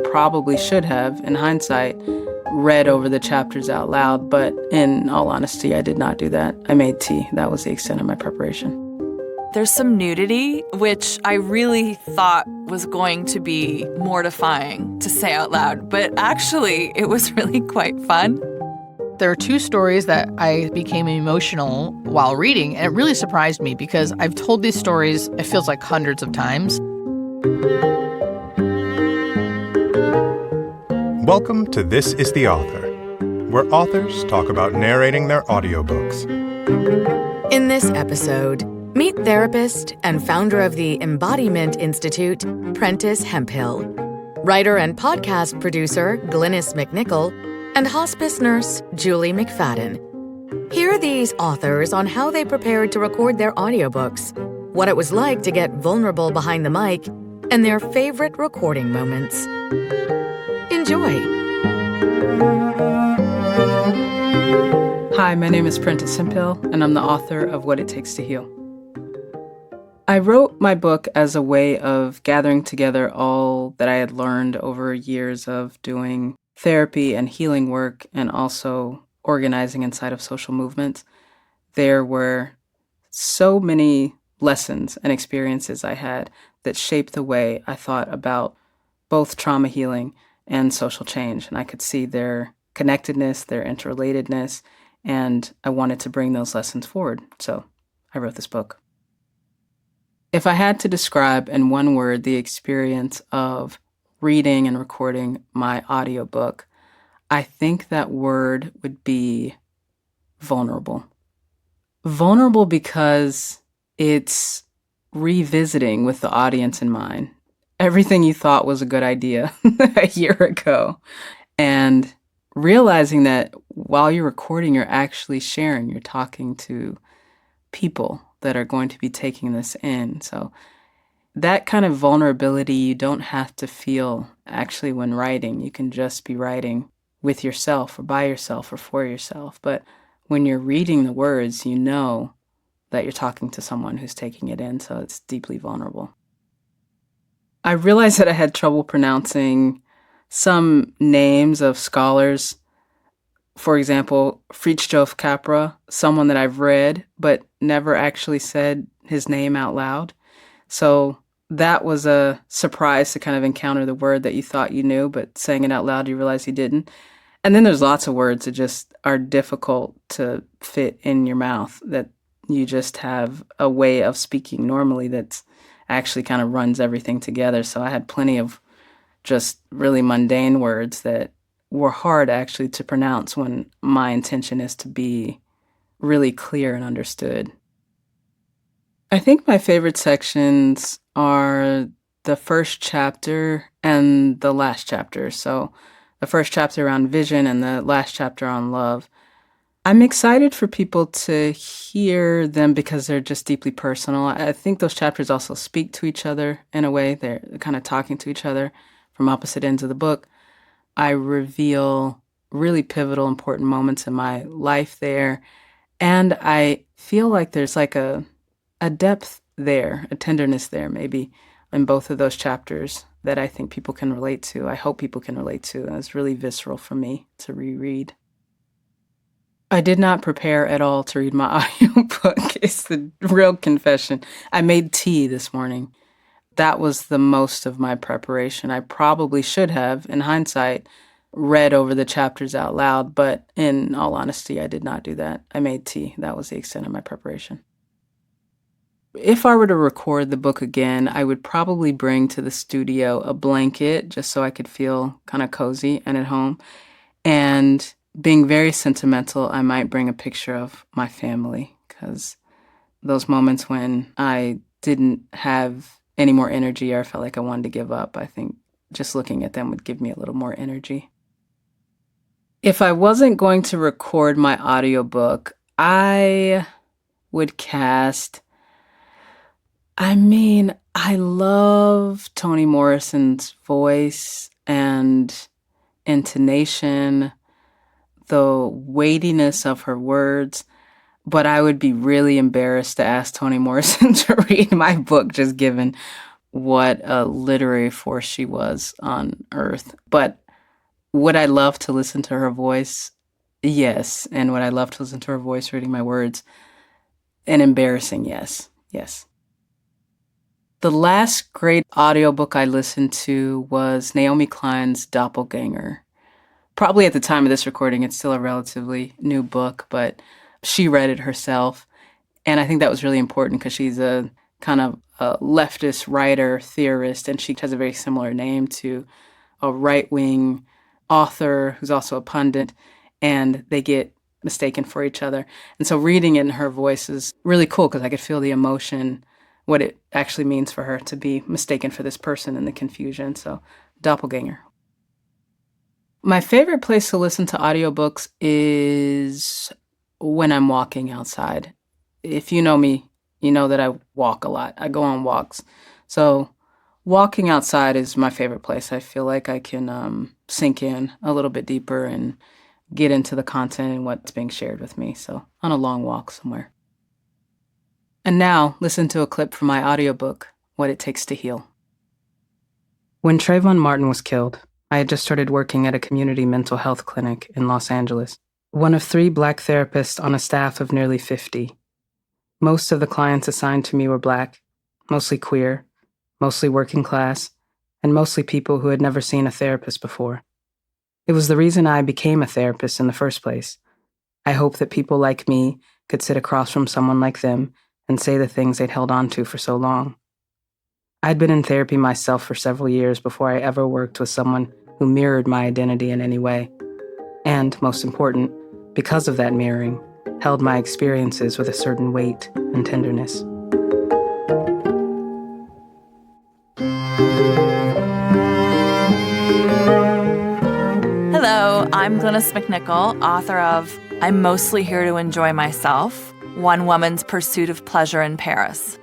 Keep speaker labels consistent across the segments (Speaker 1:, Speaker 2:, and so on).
Speaker 1: probably should have, in hindsight, read over the chapters out loud, but in all honesty, I did not do that. I made tea. That was the extent of my preparation.
Speaker 2: There's some nudity, which I really thought was going to be mortifying to say out loud, but actually it was really quite fun.
Speaker 3: There are two stories that I became emotional while reading, and it really surprised me because I've told these stories, it feels like hundreds of times.
Speaker 4: Welcome to This is the Author, where authors talk about narrating their audiobooks.
Speaker 5: In this episode, meet therapist and founder of the Embodiment Institute, Prentis Hemphill, writer and podcast producer Glennis McNichol, and hospice nurse Julie McFadden. Hear these authors on how they prepared to record their audiobooks, what it was like to get vulnerable behind the mic, and their favorite recording moments. Enjoy.
Speaker 1: Hi, my name is Prentis Hemphill, and I'm the author of What It Takes to Heal. I wrote my book as a way of gathering together all that I had learned over years of doing therapy and healing work and also organizing inside of social movements. There were so many lessons and experiences I had that shaped the way I thought about both trauma healing and social change. And I could see their connectedness, their interrelatedness, and I wanted to bring those lessons forward. So I wrote this book. If I had to describe in one word the experience of reading and recording my audiobook, I think that word would be vulnerable. Vulnerable because it's revisiting with the audience in mind everything you thought was a good idea a year ago, and realizing that while you're recording, you're actually sharing, you're talking to people that are going to be taking this in. So that kind of vulnerability you don't have to feel actually when writing. You can just be writing with yourself or by yourself or for yourself. But when you're reading the words, you know that you're talking to someone who's taking it in, so it's deeply vulnerable. I realized that I had trouble pronouncing some names of scholars. For example, Fritjof Capra, someone that I've read but never actually said his name out loud. So that was a surprise to kind of encounter the word that you thought you knew, but saying it out loud, you realize you didn't. And then there's lots of words that just are difficult to fit in your mouth, that you just have a way of speaking normally that's actually kind of runs everything together. So I had plenty of just really mundane words that were hard actually to pronounce when my intention is to be really clear and understood. I think my favorite sections are the first chapter and the last chapter. So the first chapter around vision and the last chapter on love. I'm excited for people to hear them because they're just deeply personal. I think those chapters also speak to each other in a way. They're kind of talking to each other from opposite ends of the book. I reveal really pivotal, important moments in my life there. And I feel like there's like a depth there, a tenderness there maybe in both of those chapters that I think people can relate to. I hope people can relate to. And it's really visceral for me to reread. I did not prepare at all to read my audiobook. It's the real confession. I made tea this morning. That was the most of my preparation. I probably should have, in hindsight, read over the chapters out loud, but in all honesty, I did not do that. I made tea. That was the extent of my preparation. If I were to record the book again, I would probably bring to the studio a blanket just so I could feel kind of cozy and at home. And being very sentimental, I might bring a picture of my family, because those moments when I didn't have any more energy or I felt like I wanted to give up, I think just looking at them would give me a little more energy. If I wasn't going to record my audiobook, I would cast... I love Toni Morrison's voice and intonation, the weightiness of her words, but I would be really embarrassed to ask Toni Morrison to read my book, just given what a literary force she was on earth. But would I love to listen to her voice? Yes. And would I love to listen to her voice reading my words? An embarrassing yes. Yes. The last great audiobook I listened to was Naomi Klein's Doppelganger. Probably at the time of this recording, it's still a relatively new book, but she read it herself. And I think that was really important because she's a kind of a leftist writer, theorist, and she has a very similar name to a right-wing author who's also a pundit, and they get mistaken for each other. And so reading it in her voice is really cool because I could feel the emotion, what it actually means for her to be mistaken for this person and the confusion. So Doppelganger. My favorite place to listen to audiobooks is when I'm walking outside. If you know me, you know that I walk a lot. I go on walks. So walking outside is my favorite place. I feel like I can sink in a little bit deeper and get into the content and what's being shared with me. So on a long walk somewhere. And now listen to a clip from my audiobook, What It Takes to Heal. When Trayvon Martin was killed, I had just started working at a community mental health clinic in Los Angeles, one of 3 Black therapists on a staff of nearly 50. Most of the clients assigned to me were Black, mostly queer, mostly working class, and mostly people who had never seen a therapist before. It was the reason I became a therapist in the first place. I hoped that people like me could sit across from someone like them and say the things they'd held on to for so long. I'd been in therapy myself for several years before I ever worked with someone who mirrored my identity in any way. And, most important, because of that mirroring, held my experiences with a certain weight and tenderness.
Speaker 2: Hello, I'm Glennis McNichol, author of I'm Mostly Here to Enjoy Myself, One Woman's Pursuit of Pleasure in Paris.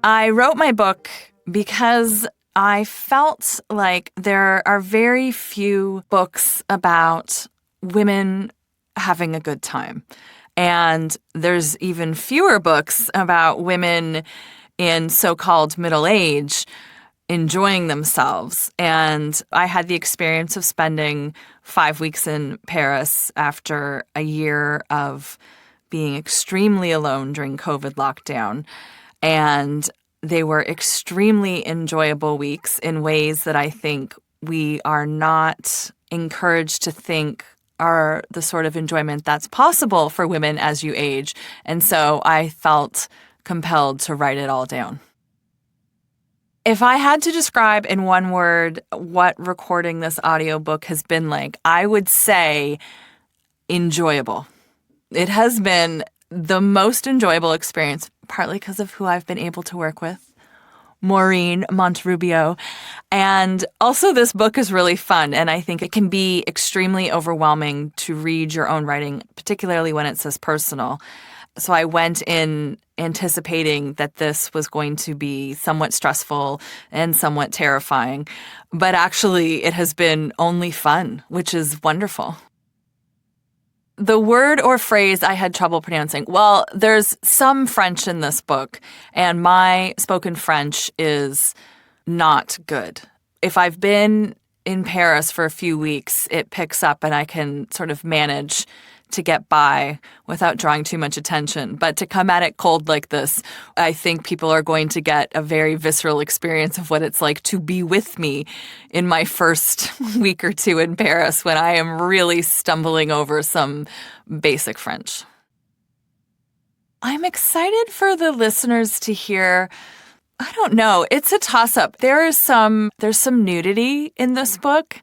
Speaker 2: I wrote my book because I felt like there are very few books about women having a good time. And there's even fewer books about women in so-called middle age enjoying themselves. And I had the experience of spending 5 weeks in Paris after a year of being extremely alone during COVID lockdown. And they were extremely enjoyable weeks in ways that I think we are not encouraged to think are the sort of enjoyment that's possible for women as you age. And so I felt compelled to write it all down. If I had to describe in one word what recording this audiobook has been like, I would say enjoyable. It has been the most enjoyable experience, partly because of who I've been able to work with, Maureen Monterubio. And also this book is really fun, and I think it can be extremely overwhelming to read your own writing, particularly when it's as personal. So I went in anticipating that this was going to be somewhat stressful and somewhat terrifying. But actually, it has been only fun, which is wonderful. The word or phrase I had trouble pronouncing. Well, there's some French in this book, and my spoken French is not good. If I've been in Paris for a few weeks, it picks up and I can sort of manage to get by without drawing too much attention. But to come at it cold like this, I think people are going to get a very visceral experience of what it's like to be with me in my first week or two in Paris when I am really stumbling over some basic French. I'm excited for the listeners to hear, I don't know, it's a toss-up. There's some nudity in this book,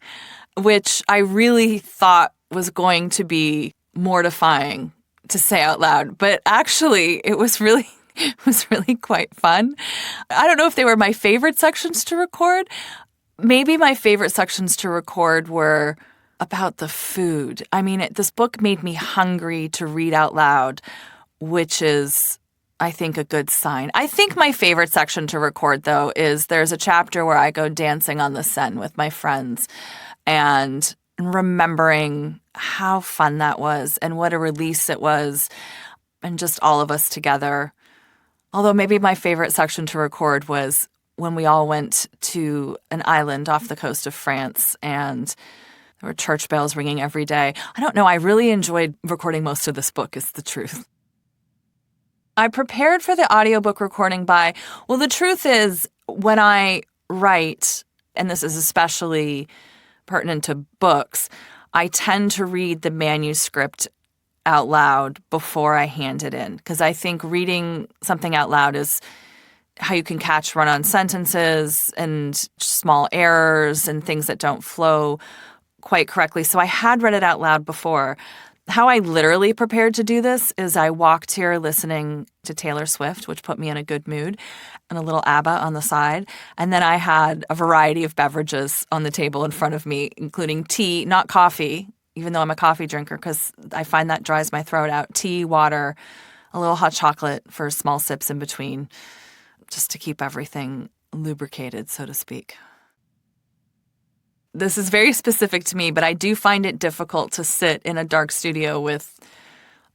Speaker 2: which I really thought was going to be mortifying to say out loud, but actually it was really quite fun. I don't know if they were my favorite sections to record. Maybe my favorite sections to record were about the food. I mean, this book made me hungry to read out loud, which is, I think, a good sign. I think my favorite section to record, though, is there's a chapter where I go dancing on the Seine with my friends and remembering how fun that was and what a release it was, and just all of us together. Although maybe my favorite section to record was when we all went to an island off the coast of France and there were church bells ringing every day. I don't know. I really enjoyed recording most of this book, is the truth. I prepared for the audiobook recording the truth is when I write, and this is especially pertinent to books, I tend to read the manuscript out loud before I hand it in, because I think reading something out loud is how you can catch run-on sentences and small errors and things that don't flow quite correctly. So I had read it out loud before. How I literally prepared to do this is I walked here listening to Taylor Swift, which put me in a good mood, and a little ABBA on the side. And then I had a variety of beverages on the table in front of me, including tea, not coffee, even though I'm a coffee drinker, because I find that dries my throat out. Tea, water, a little hot chocolate for small sips in between, just to keep everything lubricated, so to speak. This is very specific to me, but I do find it difficult to sit in a dark studio with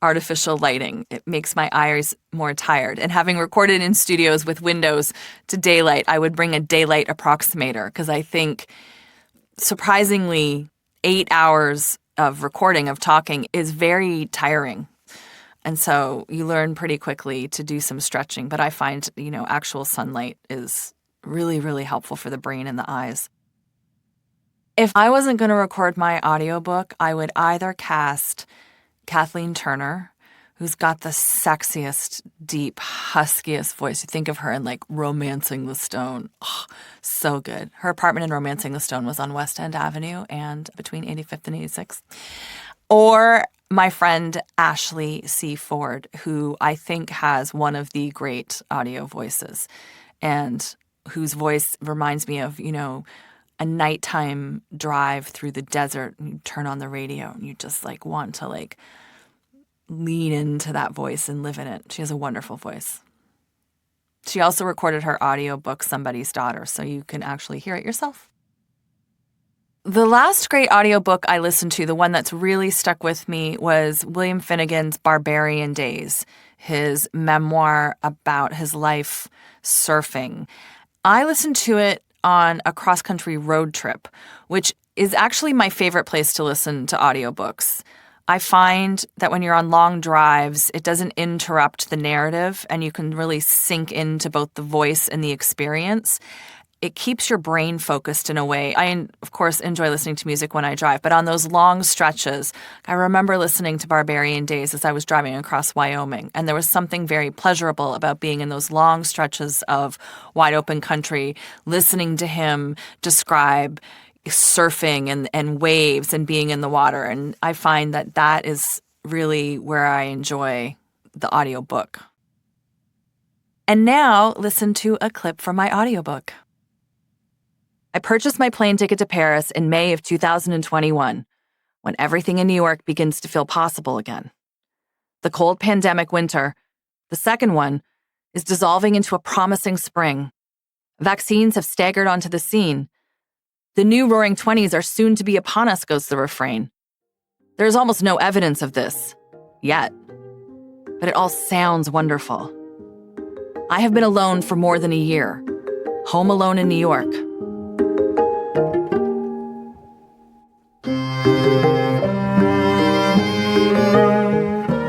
Speaker 2: artificial lighting. It makes my eyes more tired. And having recorded in studios with windows to daylight, I would bring a daylight approximator, because I think, surprisingly, 8 hours of recording, of talking, is very tiring. And so you learn pretty quickly to do some stretching. But I find, actual sunlight is really, really helpful for the brain and the eyes. If I wasn't going to record my audiobook, I would either cast Kathleen Turner, who's got the sexiest, deep, huskiest voice. You think of her in like Romancing the Stone. Oh, so good. Her apartment in Romancing the Stone was on West End Avenue and between 85th and 86th. Or my friend Ashley C. Ford, who I think has one of the great audio voices and whose voice reminds me of, a nighttime drive through the desert, and you turn on the radio and you just want to lean into that voice and live in it. She has a wonderful voice. She also recorded her audiobook, Somebody's Daughter, so you can actually hear it yourself. The last great audiobook I listened to, the one that's really stuck with me, was William Finnegan's Barbarian Days, his memoir about his life surfing. I listened to it on a cross-country road trip, which is actually my favorite place to listen to audiobooks. I find that when you're on long drives, it doesn't interrupt the narrative, and you can really sink into both the voice and the experience. It keeps your brain focused in a way. I, of course, enjoy listening to music when I drive, but on those long stretches, I remember listening to Barbarian Days as I was driving across Wyoming, and there was something very pleasurable about being in those long stretches of wide open country, listening to him describe surfing and waves and being in the water. And I find that that is really where I enjoy the audiobook. And now listen to a clip from my audiobook. I purchased my plane ticket to Paris in May of 2021, when everything in New York begins to feel possible again. The cold pandemic winter, the second one, is dissolving into a promising spring. Vaccines have staggered onto the scene. The new roaring 20s are soon to be upon us, goes the refrain. There is almost no evidence of this, yet. But it all sounds wonderful. I have been alone for more than a year, home alone in New York.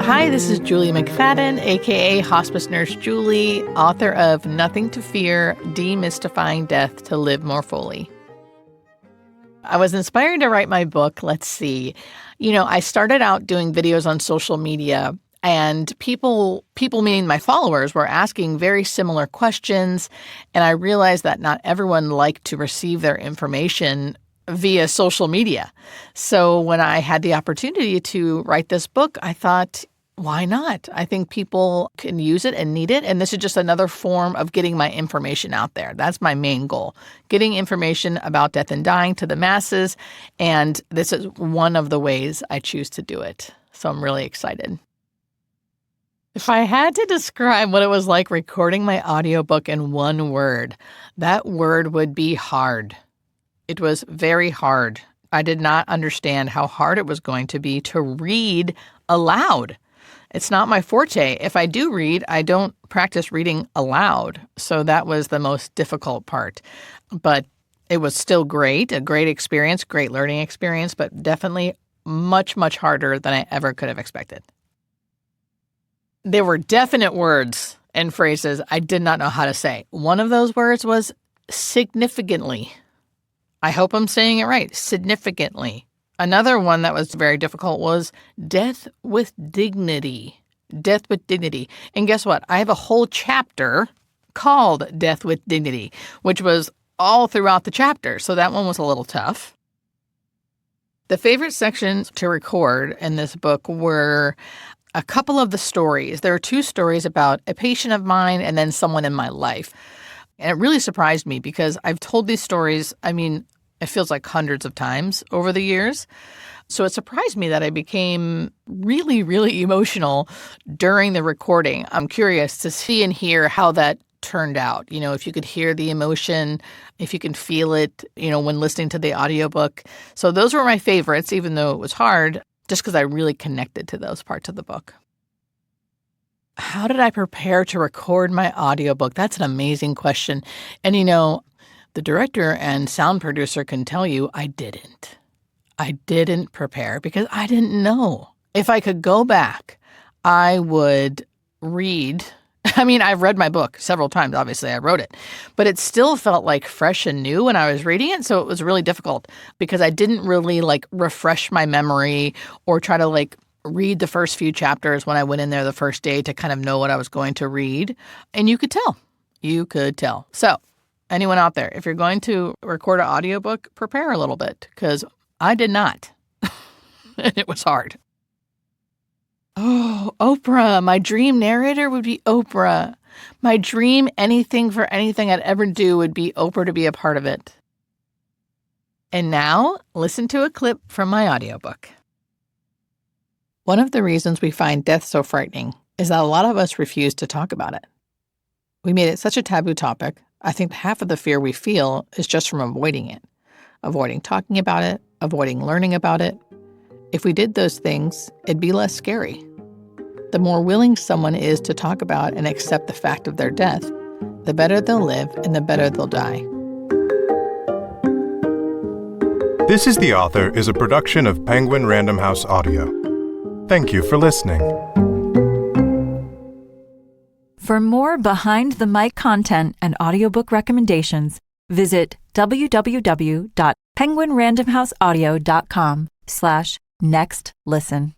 Speaker 3: Hi, this is Julie McFadden, a.k.a. Hospice Nurse Julie, author of Nothing to Fear, Demystifying Death to Live More Fully. I was inspired to write my book. Let's see. I started out doing videos on social media, and people meaning my followers, were asking very similar questions, and I realized that not everyone liked to receive their information via social media. So when I had the opportunity to write this book, I thought, why not? I think people can use it and need it. And this is just another form of getting my information out there. That's my main goal, getting information about death and dying to the masses. And this is one of the ways I choose to do it. So I'm really excited. If I had to describe what it was like recording my audiobook in one word, that word would be hard. It was very hard. I did not understand how hard it was going to be to read aloud. It's not my forte. If I do read, I don't practice reading aloud. So that was the most difficult part. But it was still great, a great experience, great learning experience, but definitely much, much harder than I ever could have expected. There were definite words and phrases I did not know how to say. One of those words was significantly. I hope I'm saying it right. Significantly. Another one that was very difficult was death with dignity. Death with dignity. And guess what? I have a whole chapter called Death with Dignity, which was all throughout the chapter. So that one was a little tough. The favorite sections to record in this book were a couple of the stories. There are 2 stories about a patient of mine and then someone in my life. And it really surprised me because I've told these stories, it feels like hundreds of times over the years. So it surprised me that I became really, really emotional during the recording. I'm curious to see and hear how that turned out. If you could hear the emotion, if you can feel it, when listening to the audiobook. So those were my favorites, even though it was hard, just because I really connected to those parts of the book. How did I prepare to record my audiobook? That's an amazing question. And the director and sound producer can tell you I didn't. I didn't prepare because I didn't know. If I could go back, I would read. I've read my book several times. Obviously, I wrote it. But it still felt like fresh and new when I was reading it. So it was really difficult because I didn't really refresh my memory or try to read the first few chapters when I went in there the first day to kind of know what I was going to read. And you could tell. You could tell. So anyone out there, if you're going to record an audiobook, prepare a little bit because I did not. And it was hard. Oh, Oprah. My dream narrator would be Oprah. My dream anything for anything I'd ever do would be Oprah to be a part of it. And now, listen to a clip from my audiobook. One of the reasons we find death so frightening is that a lot of us refuse to talk about it. We made it such a taboo topic, I think half of the fear we feel is just from avoiding it, avoiding talking about it, avoiding learning about it. If we did those things, it'd be less scary. The more willing someone is to talk about and accept the fact of their death, the better they'll live and the better they'll die.
Speaker 4: This is the Author is a production of Penguin Random House Audio. Thank you for listening.
Speaker 6: For more behind-the-mic content and audiobook recommendations, visit www.penguinrandomhouseaudio.com/nextlisten.